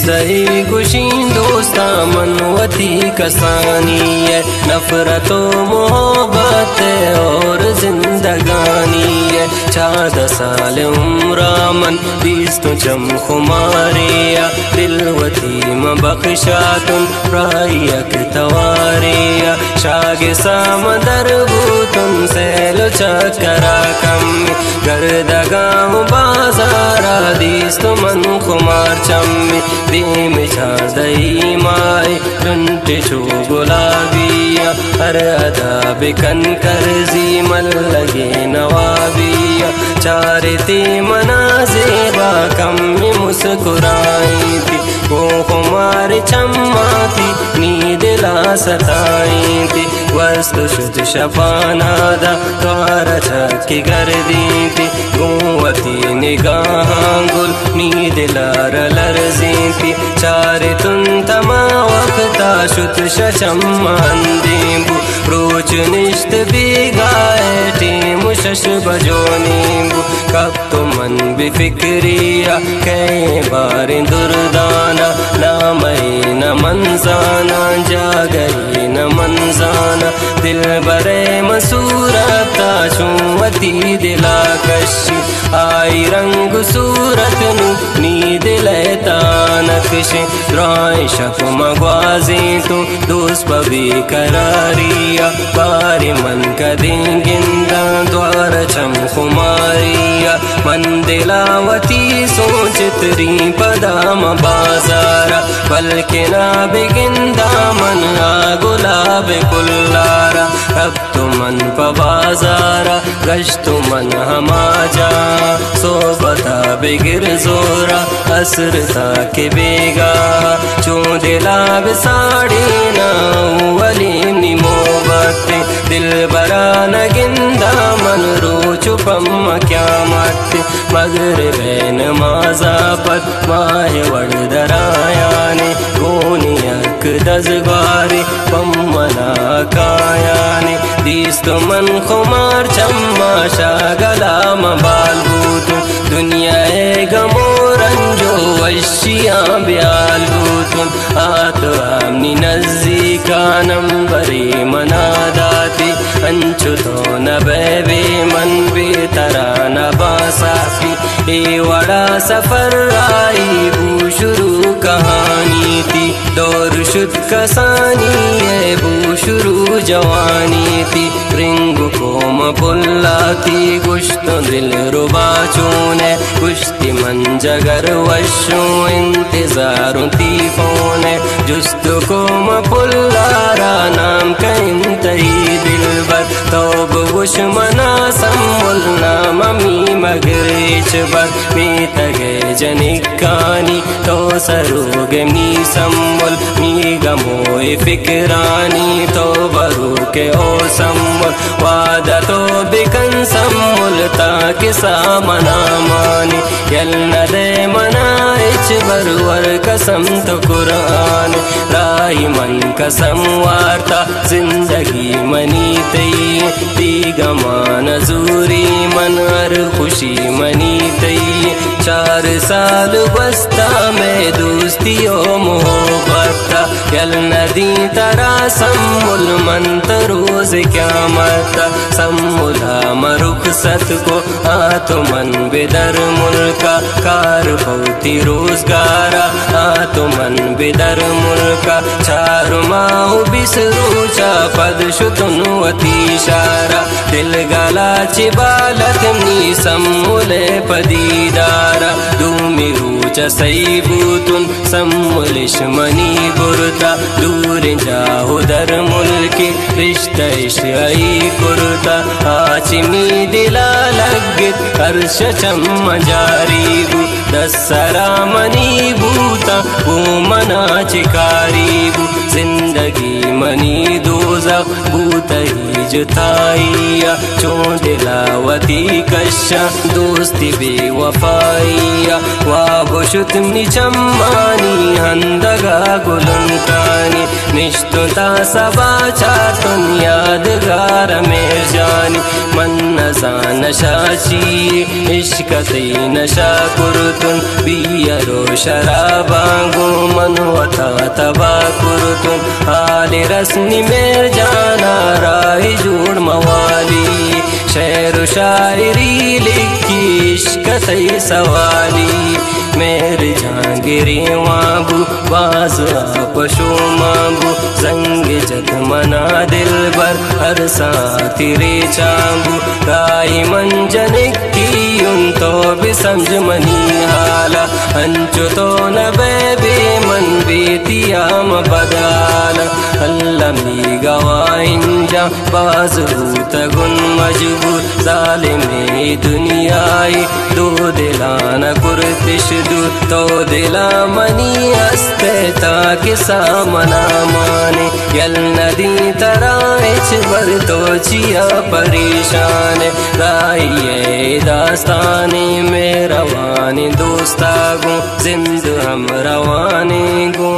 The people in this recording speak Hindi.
सही खुशी दोस्ता मनवती कसानी है, नफरतो मोहब्बत और जिंदगानी है। 14 साल उम्रामन बीस्तो चम खुमारिया, दिलवती मबख्शा तुम रायक तवारिया। शागे सामदर तुम सैलो चकरा कम, गर्दगाम बाजारा दिस्तो मन खुमार चम्मी। दीम छादई माए टुंटे छो गुलाबिया, हर अदा बिकन करजी मल लगे नवाबिया। चारती मनाजेबा कम्मी मुस्कुराई थी, वो खुमार चम्माती नींद ला सताई थी। वस्तु शुद्ध शफानादा द्वारा छकी कर दी थी, गोवती निगाह गुल नींद लार लरजी थी। चारे तुम तमा वक्ता शुद्ध शचम्मान दीबू, रोच निश्त बिगाए टीम शश बजो नीबू। कब तो मन बेफिक्रिया कई बार दुर्दाना, ना मई न मंजाना जा गई न मंजाना। दिल बरे मसूरता छुवती दिला कशी, आई रंग सूरत नु नींद लेता नक्श। द्राय शफ मगवाजे तो दोस्त बबी करारिया, बारी मन का देंगिंदा द्वार चम खुमारिया। मन दिलावती सोचतरी पदाम बाजारा, बल्कि ना बिगिंदा मन आ गुलाब कुल्लारा। अब तो मन पबाजारा गश्त मन हमा जा, सोबता बिगिर जोरा असरता के बेगा। चो दिला बिसाड़ी ना वली निमो बाते, दिल बरा न गिंदा मन रो चुपम क्या मत। मगर बैन माजा पत माहे वड़दरायाने, गोनियक दजगारे पम्मना कायाने। दिस्तो मन खुमार चम्मा शागला मबाल बूत, दुनिया है गमोरंजो वशिया ब्याल बूतुन। आत आमनी नज़ीका नंबरे मनादाती, अंचु तो न बेबे मन बेतरा न बासाफी। ए वड़ा सफर आई बू शुरू कहानी थी, दौर शुद्ध कसानी है बू शुरू जवानी थी। रिंग कोम पुल्लाती गुश्त दिल रुबा चूने, कुश्ती मन जगर वशो इंतजारों ती फोने। जुस्त कोम पुल्लारा नाम का इंतही दिलबर, तोब गुश मना सम्मुल नाम मी मगरेच बर। मीत गे जनिकानी तो सरोगे मी सम्मुल, मी गमोए फिक्रानी तो बरू के ओ सम्मुल। वादा तो बिकन सम्मुल ताकि सामना मानी, यल न दे मना इच बरवर कसम तो कुरान। राही मन कसम वार्ता जिंदगी मनी तई, दी गमान जूरी मन हर खुशी मनी तई। 4 साल बस्ता में दोस्तियों मोहब्बता, यल नदी तरा सम्मुल मंत रोज क्या मरता। सम्मुला मरुख सत को हाथ मन बेदर मुल्का, कार भौती रोजगारा हाथ मन बेदर मुल्का। 4 माह बिसरूचा पद शुतनुवती शारा, दिल गला चिबालत नी सम्मुले पदीदारा। दूमी रूच सही बूतुन सम्मुलिश मनी बुरता, दूर जाहो दर मुल्की रिश्ता इश्क़ई कुरता। आचिमी दिला लगित हर्ष चम्म जारी बू, दसरा मनी बूता वो मना चिकारी बू। जिंदगी मनी दोजा बूता ही जुताइया, चो दिलावती कशा दोस्ती बेवफाइया। वाबुशुत निचम्मानी हंदगा गुलंतानी, निष्ठुता सबा चातुन यादगार में जानी। मन मजा नशाची इश्क ते नशा कुर्तुन बियरो शराबांगो मनवता तबा कुर्तुन आले रसनी मेर जाना राय जोड़ मवाली शेर शायरी लिखी इश्क ते सवाली मेरे जहांगीरे वाबू बाज आपशो माबू संग जत मना दिल बर हर साथी रे चाबू गाई मंजन की उन तो भी समझ मनी हाला अंचो तो न बेबे मन बेतिया बदाला अल्लाह मी गवाइन जा बाज तगुन मजबूर जालिमे दुनियाई दो दिलाना कुर्तिश दूर तो दिला मनी हस्ते ताकि सामना माने यल नदी तराइच बर तो चिया परेशान राइये दास्तानी में रवानी दोस्ता गो जिंद हम रवानी गो।